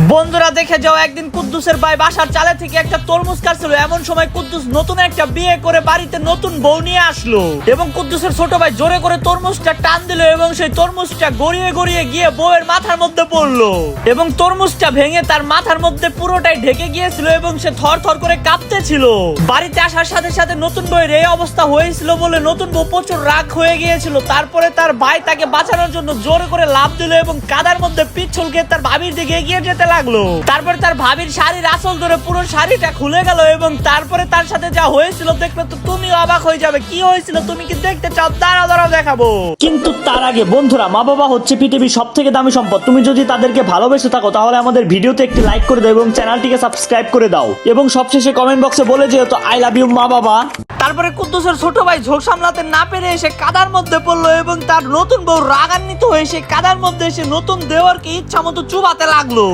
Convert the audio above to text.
বন্ধুরা দেখে যাও, একদিন কুদ্দুসের ভাই বাসার চালে থেকে একটা তরমুজ কাটছিল। এমন সময় কুদ্দুস নতুন একটা বিয়ে করে বাড়িতে নতুন বউ নিয়ে আসলো এবং কুদ্দুসের ছোট ভাই জোরে করে তরমুজটা টান দিল এবং সেই তরমুজটা গড়িয়ে গড়িয়ে গিয়ে বউয়ের মাথার মধ্যে পড়লো এবং তরমুজটা ভেঙে তার মাথার মধ্যে পুরোটাই ঢেকে গিয়েছিল এবং সে থর থর করে কাঁপতেছিল। বাড়িতে আসার সাথে সাথে নতুন বউয়ের এই অবস্থা হয়েছিল বলে নতুন বউ প্রচুর রাগ হয়ে গিয়েছিল। তারপরে তার ভাই তাকে বাঁচানোর জন্য জোরে করে লাফ দিল এবং কাদার মধ্যে পিঠ ছলকে তার ভাবির দিকে এগিয়ে যেতে লাগলো। তারপরে তার ভাবির শাড়ির আঁচল ধরে পুরো শাড়িটা খুলে গেল এবং তারপরে তার সাথে যা হয়েছিল দেখলে তো তুমি অবাক হয়ে যাবে। কি হয়েছিল তুমি কি দেখতে চাও? দাঁড়াও দেখাবো। কিন্তু তার আগে বন্ধুরা, মা বাবা হচ্ছে পৃথিবীর সবথেকে দামি সম্পদ। তুমি যদি তাদেরকে ভালোবেসে থাকো তাহলে আমাদের ভিডিওতে একটি লাইক করে দাও এবং চ্যানেলটিকে সাবস্ক্রাইব করে দাও এবং সবশেষে কমেন্ট বক্সে বলে যেও তো আই লাভ ইউ মা বাবা। তারপরে কুদ্দুসের ছোট ভাই ঝোঁক সামলাতে না পেরে এসে কাদার মধ্যে পড়লো এবং তার নতুন বউ রাগান্বিত হয়ে সে কাদার মধ্যে এসে নতুন দেওয়ারকে ইচ্ছা মতো চুবাতে লাগলো।